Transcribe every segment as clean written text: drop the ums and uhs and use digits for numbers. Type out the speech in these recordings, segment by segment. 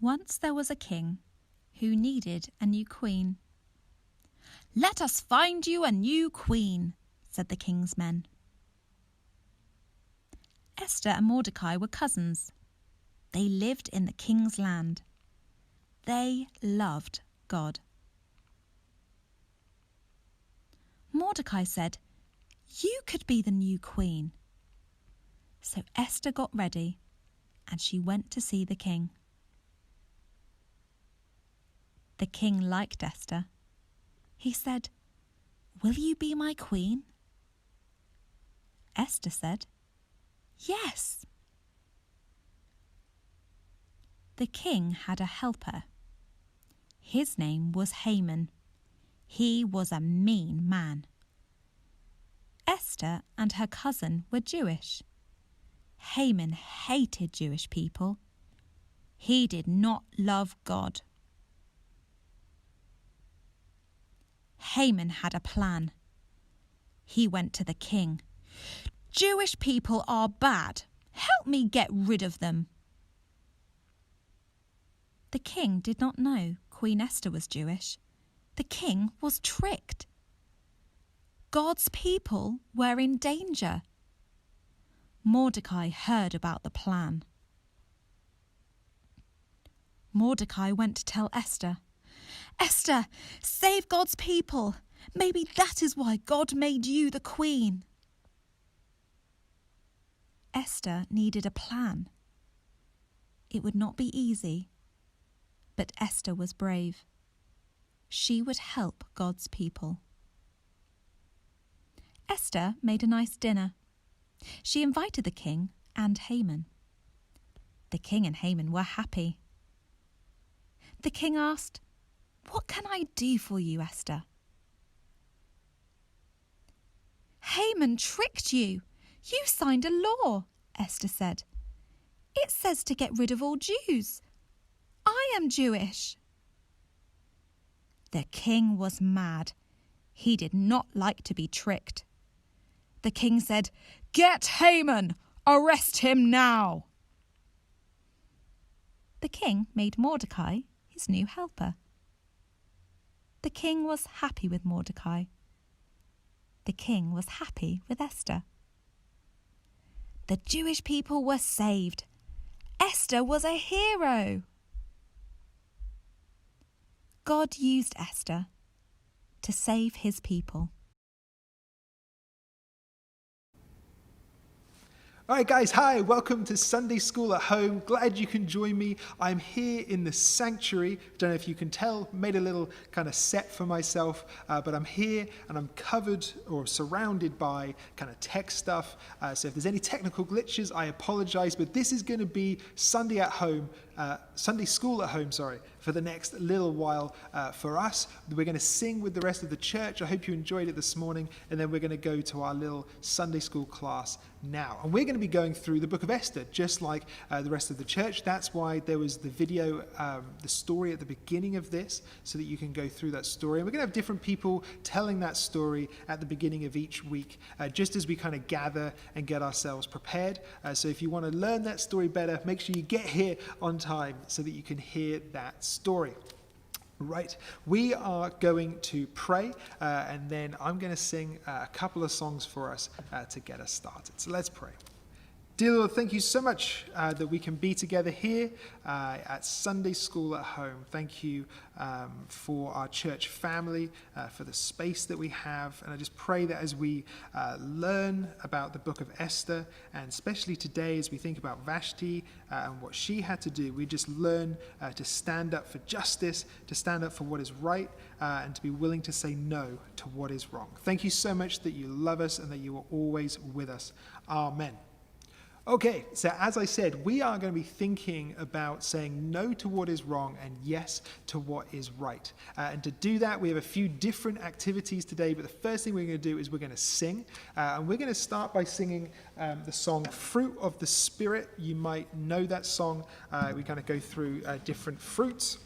Once there was a king who needed a new queen. "Let us find you a new queen," said the king's men. Esther and Mordecai were cousins. They lived in the king's land. They loved God. Mordecai said, "You could be the new queen." So Esther got ready and she went to see the king. The king liked Esther. He said, "Will you be my queen?" Esther said, "Yes." The king had a helper. His name was Haman. He was a mean man. Esther and her cousin were Jewish. Haman hated Jewish people. He did not love God. Haman had a plan. He went to the king. "Jewish people are bad. Help me get rid of them." The king did not know Queen Esther was Jewish. The king was tricked. God's people were in danger. Mordecai heard about the plan. Mordecai went to tell Esther. "Esther, save God's people. Maybe that is why God made you the queen." Esther needed a plan. It would not be easy, but Esther was brave. She would help God's people. Esther made a nice dinner. She invited the king and Haman. The king and Haman were happy. The king asked, "What can I do for you, Esther?" "Haman tricked you. You signed a law," Esther said. "It says to get rid of all Jews. I am Jewish." The king was mad. He did not like to be tricked. The king said, "Get Haman! Arrest him now!" The king made Mordecai his new helper. The king was happy with Mordecai. The king was happy with Esther. The Jewish people were saved. Esther was a hero. God used Esther to save his people. All right, guys, hi, welcome to Sunday School at Home. Glad you can join me. I'm here in the sanctuary. Don't know if you can tell, made a little kind of set for myself, but I'm here and I'm covered or surrounded by kind of tech stuff. So if there's any technical glitches, I apologize, but this is going to be Sunday School at Home, for the next little while for us. We're going to sing with the rest of the church. I hope you enjoyed it this morning, and then we're going to go to our little Sunday school class now. And we're going to be going through the book of Esther, just like the rest of the church. That's why there was the video, the story at the beginning of this, so that you can go through that story. And we're going to have different people telling that story at the beginning of each week, just as we kind of gather and get ourselves prepared. So if you want to learn that story better, make sure you get here on time so that you can hear that story. Right, we are going to pray, and then I'm going to sing a couple of songs for us to get us started. So let's pray. Dear Lord, thank you so much that we can be together here at Sunday School at Home. Thank you for our church family, for the space that we have. And I just pray that as we learn about the book of Esther, and especially today as we think about Vashti and what she had to do, we just learn to stand up for justice, to stand up for what is right, and to be willing to say no to what is wrong. Thank you so much that you love us and that you are always with us. Amen. Okay, so as I said, we are going to be thinking about saying no to what is wrong and yes to what is right. And to do that, we have a few different activities today, but the first thing we're going to do is we're going to sing. And we're going to start by singing the song Fruit of the Spirit. You might know that song. We kind of go through different fruits.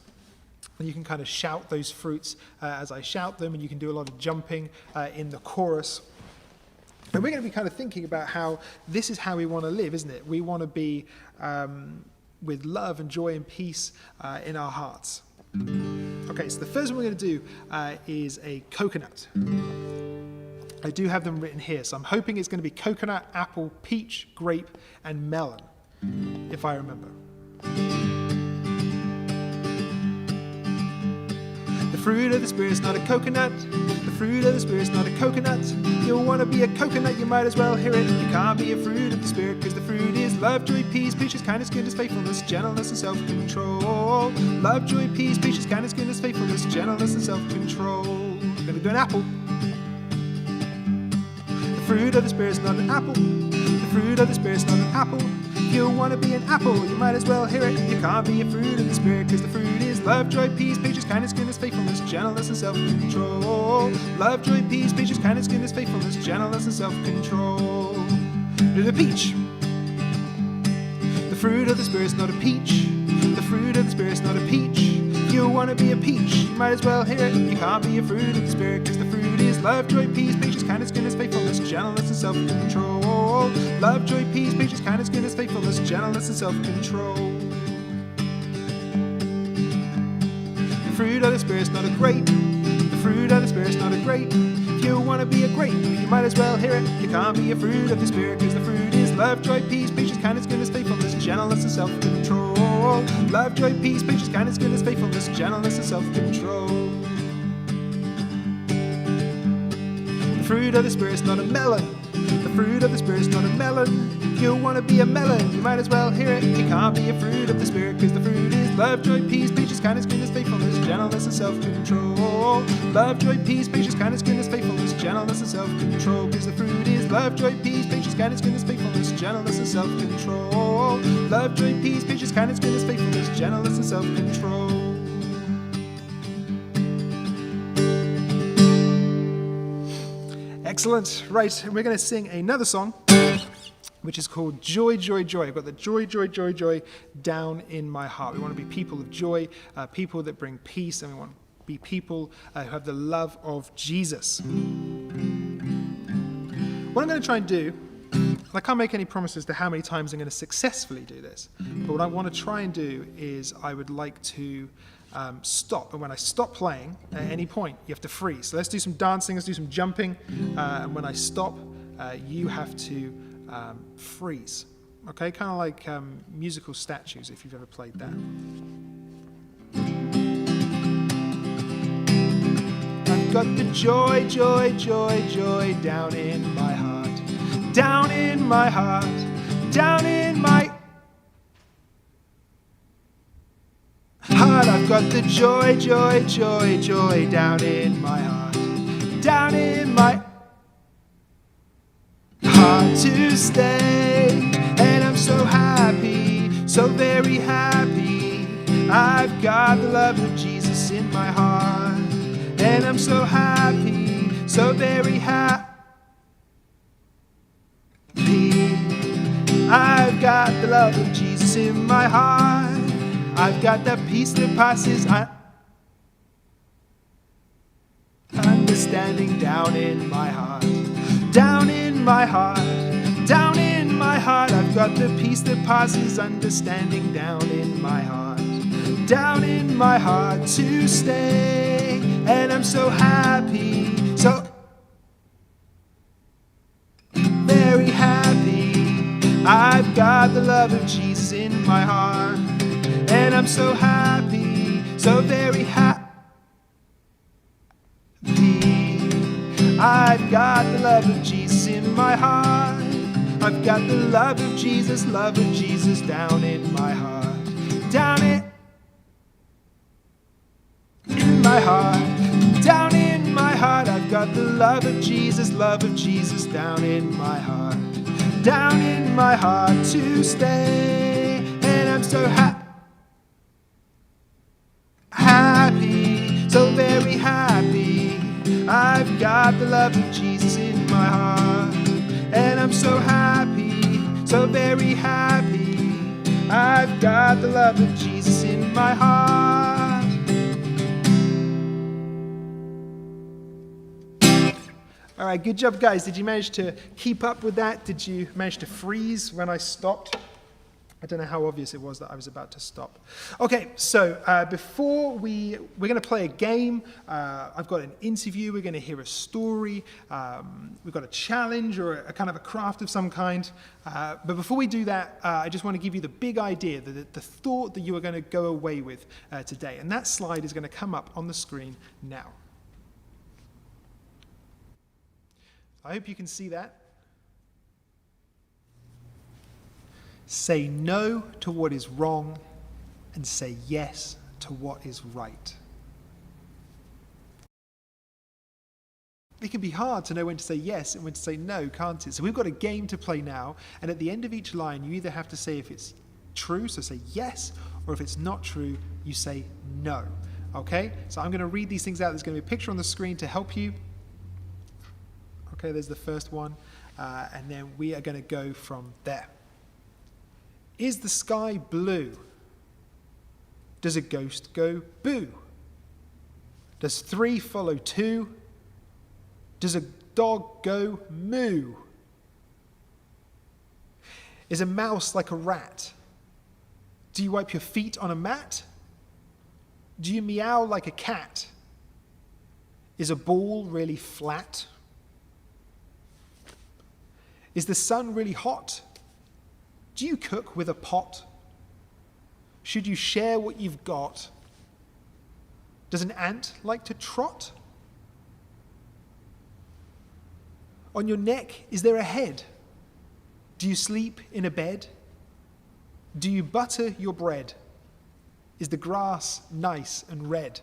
And you can kind of shout those fruits as I shout them, and you can do a lot of jumping in the chorus. And we're going to be kind of thinking about how this is how we want to live, isn't it? We want to be with love and joy and peace in our hearts. Okay, so the first one we're going to do is a coconut. I do have them written here, so I'm hoping it's going to be coconut, apple, peach, grape, and melon, if I remember. The fruit of the Spirit's not a coconut. The fruit of the Spirit's not a coconut. You want to be a coconut, you might as well hear it. You can't be a fruit of the Spirit, because the fruit is love, joy, peace, patience, kindness, goodness, faithfulness, gentleness, and self-control. Love, joy, peace, patience, kindness, goodness, faithfulness, gentleness, and self-control. I'm going to do an apple. The fruit of the Spirit's not an apple. The fruit of the Spirit's not an apple. You want to be an apple, you might as well hear it. You can't be a fruit of the Spirit, because the fruit is love, joy, peace, patience, kindness, goodness, faithfulness, gentleness, and self-control. Love, joy, peace, patience, kindness, goodness, faithfulness, gentleness, and self-control. Do the peach. The fruit of the Spirit's not a peach. The fruit of the Spirit's not a peach. You want to be a peach, you might as well hear it. You can't be a fruit of the Spirit, because the fruit is love, joy, peace, patience, kindness, goodness, faithfulness, gentleness, and self-control. Love, joy, peace, patience, kindness, goodness, faithfulness, gentleness, and self-control. The fruit of the Spirit's not a grape. The fruit of the Spirit's not a grape. If you want to be a grape, you might as well hear it. You can't be a fruit of the Spirit, because the fruit is love, joy, peace, patience, kindness, goodness, faithfulness, gentleness, and self-control. Love, joy, peace, patience, kindness, goodness, faithfulness, gentleness, and self-control. The fruit of the Spirit's not a melon. The fruit of the Spirit's not a melon. If you want to be a melon, you might as well hear it. You can't be a fruit of the Spirit, because the fruit is love, joy, peace, patience, kindness, goodness, faithfulness, gentleness, and self-control. Love, joy, peace, patience, kindness, goodness, faithfulness, gentleness, and self-control. Because the fruit is love, joy, peace, patience, kindness, goodness, faithfulness, gentleness, and self-control. Love, joy, peace, patience, kindness, goodness, faithfulness, gentleness, and self-control. Excellent. Right, and we're going to sing another song, which is called Joy, Joy, Joy. I've got the joy, joy, joy, joy down in my heart. We want to be people of joy, people that bring peace, and we want to be people who have the love of Jesus. What I'm going to try and do, I can't make any promises to how many times I'm going to successfully do this, but what I want to try and do is I would like to stop, and when I stop playing at any point, you have to freeze. So let's do some dancing, let's do some jumping, and when I stop, you have to freeze. Okay, kind of like musical statues, if you've ever played that. I've got the joy, joy, joy, joy down in my heart, down in my heart, down in my heart. I've got the joy, joy, joy, joy down in my heart, down in my heart to stay. And I'm so happy, so very happy. I've got the love of Jesus in my heart. And I'm so happy, so very happy. I've got the love of Jesus in my heart. I've got that peace that passes understanding down in my heart, down in my heart, down in my heart. I've got the peace that passes understanding down in my heart, down in my heart to stay. And I'm so happy, so very happy. I've love of Jesus in my heart. And I'm so happy, so very happy. I've got the love of Jesus in my heart. I've got the love of Jesus down in my heart. Down in my heart, down in my heart. I've got the love of Jesus down in my heart. Down in my heart to stay. And I'm so happy, so very happy. I've got the love of Jesus in my heart. And I'm so happy, so very happy. I've got the love of Jesus in my heart. All right, good job, guys. Did you manage to keep up with that? Did you manage to freeze when I stopped? I don't know how obvious it was that I was about to stop. Okay, so before we're going to play a game. I've got an interview. We're going to hear a story. We've got a challenge or a kind of a craft of some kind. But before we do that, I just want to give you the big idea, the thought that you are going to go away with today. And that slide is going to come up on the screen now. I hope you can see that. Say no to what is wrong and say yes to what is right. It can be hard to know when to say yes and when to say no, can't it? So we've got a game to play now, and at the end of each line, you either have to say if it's true, so say yes, or if it's not true, you say no. Okay? So I'm going to read these things out. There's going to be a picture on the screen to help you. Okay, there's the first one, and then we are going to go from there. Is the sky blue? Does a ghost go boo? Does 3 follow 2? Does a dog go moo? Is a mouse like a rat? Do you wipe your feet on a mat? Do you meow like a cat? Is a ball really flat? Is the sun really hot? Do you cook with a pot? Should you share what you've got? Does an ant like to trot? On your neck, is there a head? Do you sleep in a bed? Do you butter your bread? Is the grass nice and red?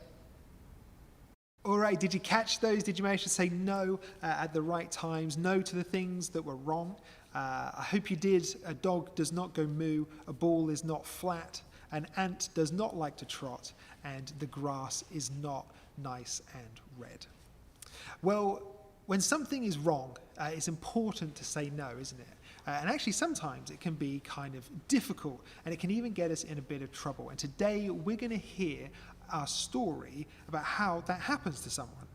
All right, did you catch those? Did you manage to say no at the right times? No to the things that were wrong? I hope you did. A dog does not go moo. A ball is not flat. An ant does not like to trot. And the grass is not nice and red. Well, when something is wrong, it's important to say no, isn't it? And actually, sometimes it can be kind of difficult, and it can even get us in a bit of trouble. And today, we're going to hear our story about how that happens to someone.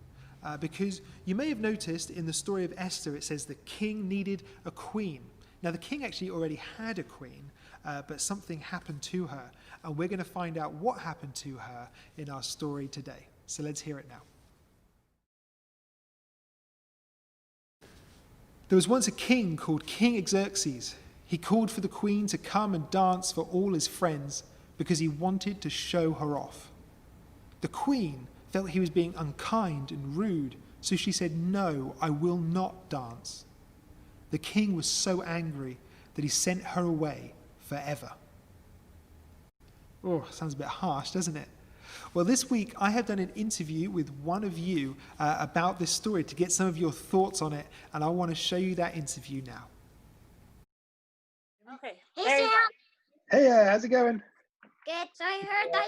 Because you may have noticed in the story of Esther, it says the king needed a queen. Now, the king actually already had a queen, but something happened to her. And we're going to find out what happened to her in our story today. So let's hear it now. There was once a king called King Xerxes. He called for the queen to come and dance for all his friends because he wanted to show her off. The queen felt he was being unkind and rude, so she said, "No, I will not dance." The king was so angry that he sent her away forever. Oh, sounds a bit harsh, doesn't it? Well, this week I have done an interview with one of you about this story to get some of your thoughts on it, and I want to show you that interview now. Okay. Hey, Sam. Hey, how's it going? Good. So I heard that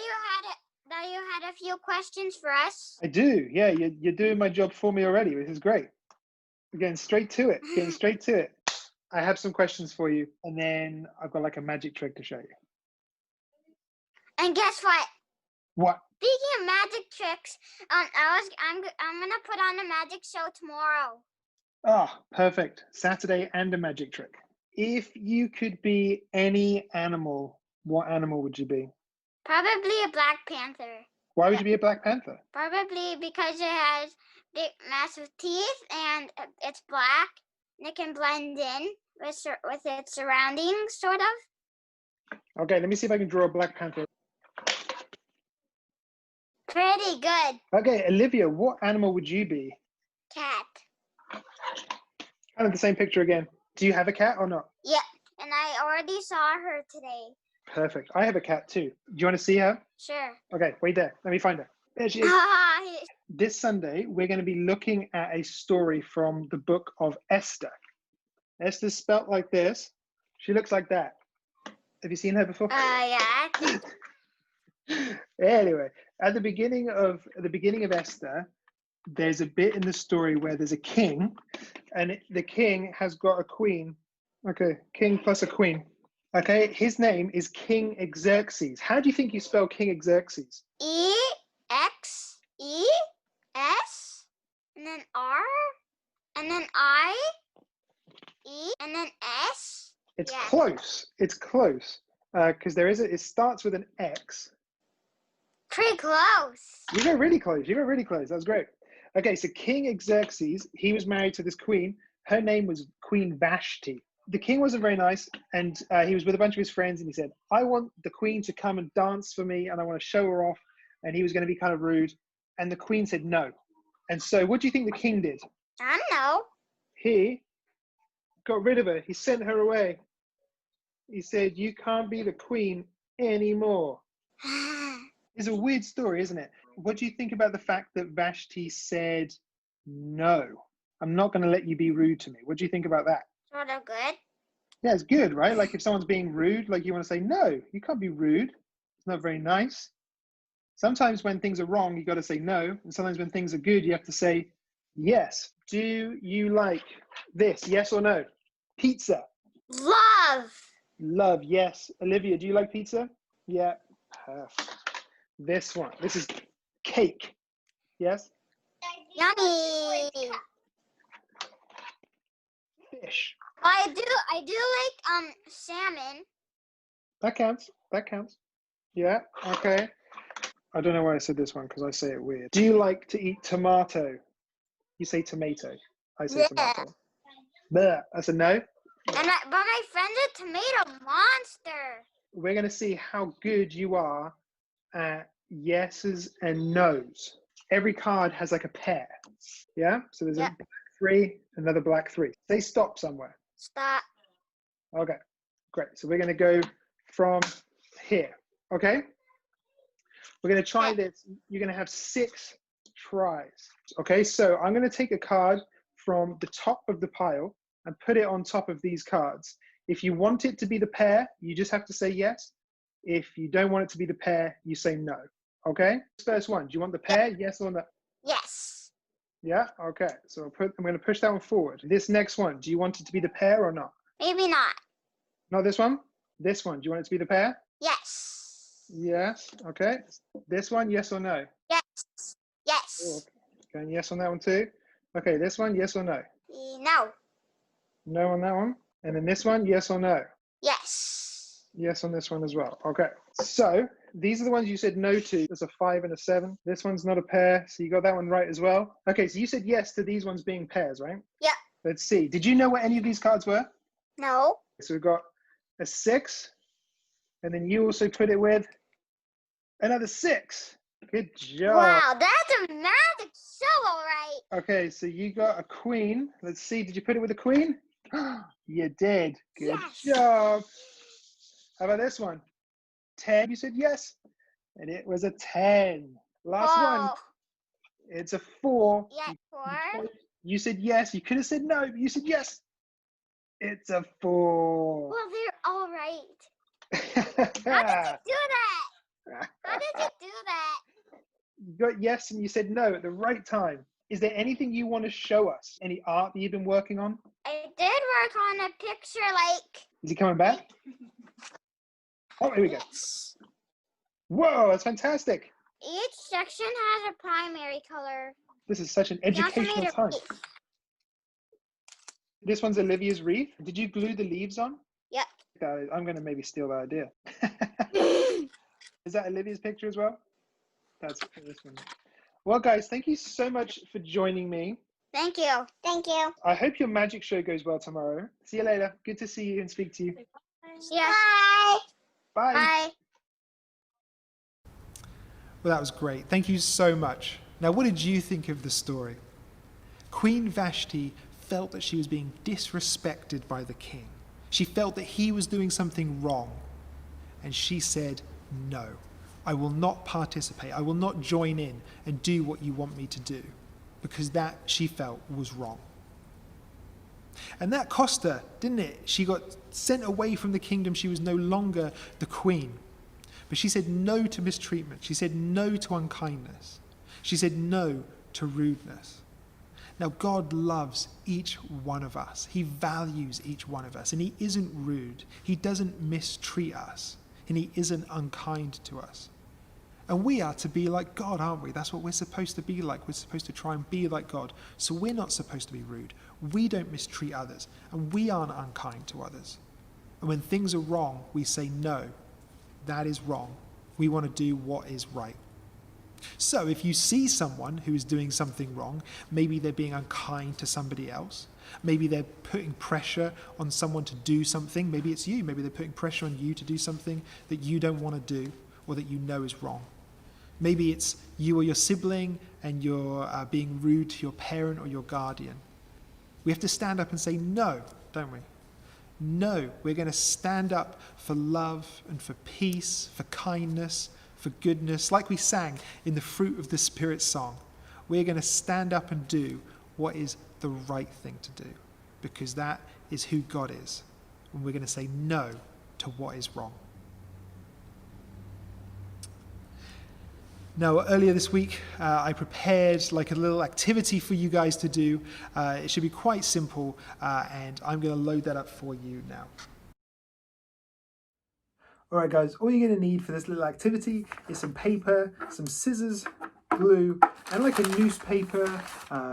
you had a few questions for us. I do, yeah, you're doing my job for me already. This is great. We're getting straight to it. I have some questions for you, and then I've got like a magic trick to show you. And guess what? What? Speaking of magic tricks, I'm gonna put on a magic show tomorrow. Ah, perfect. Saturday and a magic trick. If you could be any animal, what animal would you be? Probably a Black Panther. Why would you be a Black Panther? Probably because it has big, massive teeth and it's black and it can blend in with its surroundings, sort of. Okay, let me see if I can draw a Black Panther. Pretty good. Okay, Olivia, what animal would you be? Cat. Kind of the same picture again. Do you have a cat or not? Yep. And I already saw her today. Perfect. I have a cat too. Do you want to see her? Sure. Okay, wait there. Let me find her. There she is. This Sunday, we're going to be looking at a story from the book of Esther. Esther's spelt like this. She looks like that. Have you seen her before? Yeah. Anyway, at the beginning of Esther, there's a bit in the story where there's a king, and the king has got a queen. Okay, king plus a queen. Okay, his name is King Xerxes. How do you think you spell King Xerxes? E-X-E-S, and then R, and then I-E, and then S. It's close. It's close. Because it starts with an X. Pretty close. You got really close. You got really close. That was great. Okay, so King Xerxes, he was married to this queen. Her name was Queen Vashti. The king wasn't very nice, and he was with a bunch of his friends, and he said, I want the queen to come and dance for me, and I want to show her off. And he was going to be kind of rude. And the queen said no. And so what do you think the king did? I don't know. He got rid of her. He sent her away. He said, you can't be the queen anymore. It's a weird story, isn't it? What do you think about the fact that Vashti said, no, I'm not going to let you be rude to me? What do you think about that? Sort of good. Yeah, it's good, right? Like if someone's being rude, like you want to say, no, you can't be rude. It's not very nice. Sometimes when things are wrong, you got to say no. And sometimes when things are good, you have to say yes. Do you like this? Yes or no? Pizza. Love. Love, yes. Olivia, do you like pizza? Yeah. Perfect. This one. This is cake. Yes? Yummy. Fish. I do like salmon. That counts. That counts. Yeah. Okay. I don't know why I said this one because I say it weird. Do you like to eat tomato? You say tomato. I say tomato. Bleh. That's a no. But my friend's a tomato monster. We're going to see how good you are at yeses and nos. Every card has like a pair. Yeah? So there's a black 3, another black 3. Say stop somewhere. Stop. Okay, great. So we're going to go from here. Okay? We're going to try this. You're going to have 6 tries. Okay, so I'm going to take a card from the top of the pile and put it on top of these cards. If you want it to be the pair, you just have to say yes. If you don't want it to be the pair, you say no. Okay? First one, do you want the pair, yes or no? Yes. Yeah? Okay, so I'm going to push that one forward. This next one, do you want it to be the pair or not? Maybe not. Not this one? This one, do you want it to be the pair? Yes. Yes. Okay. This one, yes or no? Yes. Yes. Okay, and yes on that one too. Okay, this one, yes or no? No. No on that one. And then this one, yes or no? Yes. Yes on this one as well. Okay. So these are the ones you said no to. There's a 5 and a 7. This one's not a pair, so you got that one right as well. Okay, so you said yes to these ones being pairs, right? Yeah. Let's see. Did you know what any of these cards were? No. So we've got a 6, and then you also put it with another 6. Good job. Wow, that's a magic show, all right. Okay, so you got a queen. Let's see. Did you put it with a queen? You did. Good job. How about this one? 10. You said yes, and it was a 10. Last one. It's a 4. Yeah, 4. You said yes. You could have said no, but you said yes. It's a 4. Well, they're all right. How did you do that? How did you do that? You got yes and you said no at the right time. Is there anything you want to show us? Any art that you've been working on? I did work on a picture like... Is he coming back? Oh, here we go. Yes. Whoa, that's fantastic. Each section has a primary color. This is such an educational time. This one's Olivia's wreath. Did you glue the leaves on? Yep. I'm going to maybe steal that idea. Is that Olivia's picture as well? That's this one. Well, guys, thank you so much for joining me. Thank you. Thank you. I hope your magic show goes well tomorrow. See you later. Good to see you and speak to you. Yeah. Bye. Bye. Well, that was great. Thank you so much. Now, what did you think of the story? Queen Vashti felt that she was being disrespected by the king. She felt that he was doing something wrong. And she said, no, I will not participate. I will not join in and do what you want me to do, because that, she felt, was wrong. And that cost her, didn't it? She got sent away from the kingdom. She was no longer the queen. But she said no to mistreatment. She said no to unkindness. She said no to rudeness. Now, God loves each one of us. He values each one of us. And he isn't rude. He doesn't mistreat us. And he isn't unkind to us. And we are to be like God, aren't we? That's what we're supposed to be like. We're supposed to try and be like God. So we're not supposed to be rude. We don't mistreat others. And we aren't unkind to others. And when things are wrong, we say, no, that is wrong. We want to do what is right. So if you see someone who is doing something wrong, maybe they're being unkind to somebody else, maybe they're putting pressure on someone to do something, maybe it's you, maybe they're putting pressure on you to do something that you don't want to do or that you know is wrong. Maybe it's you or your sibling and you're being rude to your parent or your guardian. We have to stand up and say no, don't we? No, we're going to stand up for love and for peace, for kindness, for goodness, like we sang in the Fruit of the Spirit song. We're going to stand up and do what is the right thing to do, because that is who God is. And we're going to say no to what is wrong. Now, earlier this week, I prepared like a little activity for you guys to do. It should be quite simple, and I'm going to load that up for you now. All right, guys, all you're going to need for this little activity is some paper, some scissors, glue, and like a newspaper.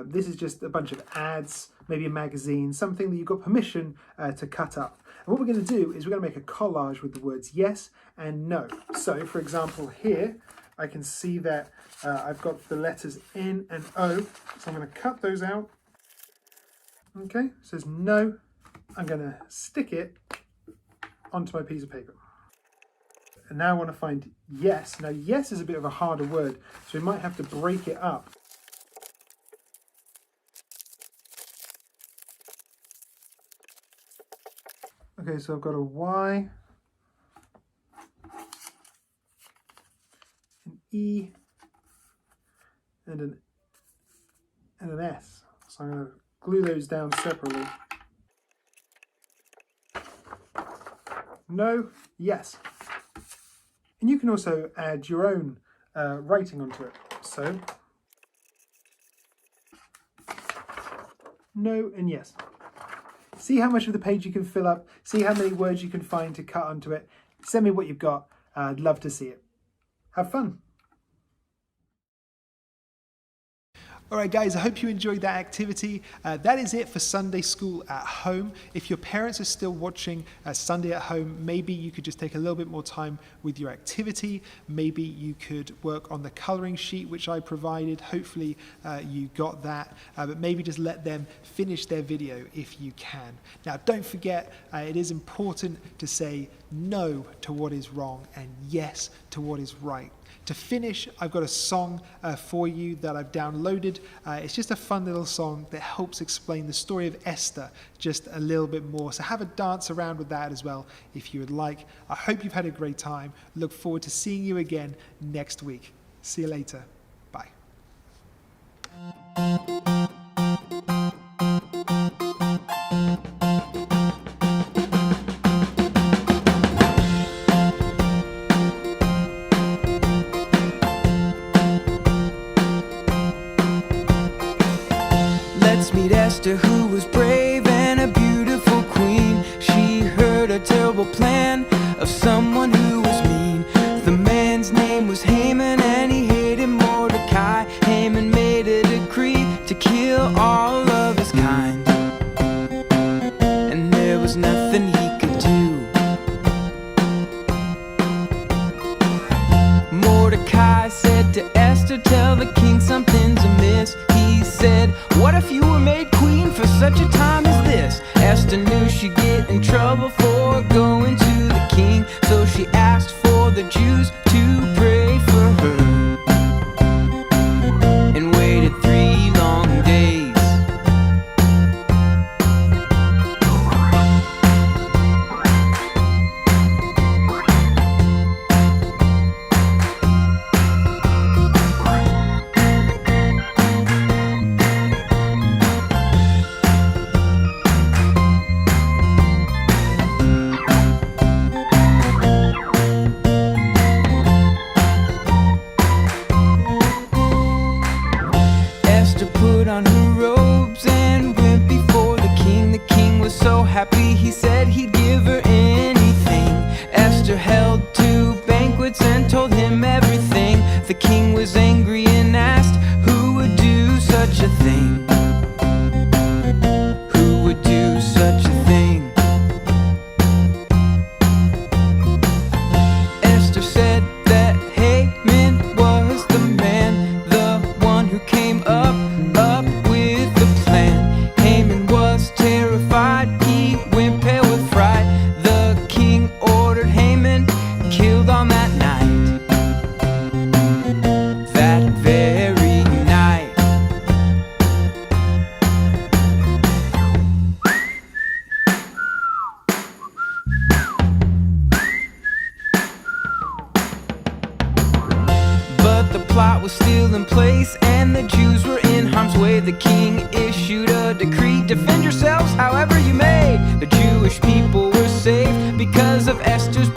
This is just a bunch of ads, maybe a magazine, something that you've got permission to cut up. And what we're going to do is we're going to make a collage with the words yes and no. So, for example, here, I can see that I've got the letters N and O, so I'm going to cut those out. Okay, it says no. I'm going to stick it onto my piece of paper. And now I want to find yes. Now, yes is a bit of a harder word, so we might have to break it up. Okay, so I've got a Y, an E, and an S. So I'm going to glue those down separately. No, yes. And you can also add your own writing onto it. So, no and yes. See how much of the page you can fill up. See how many words you can find to cut onto it. Send me what you've got. I'd love to see it. Have fun. All right, guys, I hope you enjoyed that activity. That is it for Sunday School at Home. If your parents are still watching Sunday at Home, maybe you could just take a little bit more time with your activity. Maybe you could work on the colouring sheet, which I provided. Hopefully you got that. But maybe just let them finish their video if you can. Now, don't forget, it is important to say no to what is wrong and yes to what is right. To finish, I've got a song for you that I've downloaded. It's just a fun little song that helps explain the story of Esther just a little bit more. So have a dance around with that as well if you would like. I hope you've had a great time. Look forward to seeing you again next week. See you later. Bye. Meet Esther, who was brave and a beautiful queen. She heard a terrible plan of someone who was mean. The man's name was Haman, and he hated Mordecai. Haman made a decree to kill all of his kind, and there was nothing he could do. Mordecai said to Esther, tell the king something's amiss. He said, what if you were made queen for such a time as this? Esther knew she'd get in trouble for going to the king, so she asked for the Jews to pray for her. held 2 banquets and told him everything. The king was angry and asked, who would do such a thing? Who would do such a thing? Esther said that Haman was the man, the one who came up with the plan. Haman was terrified, he went pale with fright. The king ordered Haman killed on that night. That very night. But the plot was still in place and the Jews were in harm's way. The king issued a decree, defend yourselves however you may. The Jewish people were saved because of Esther's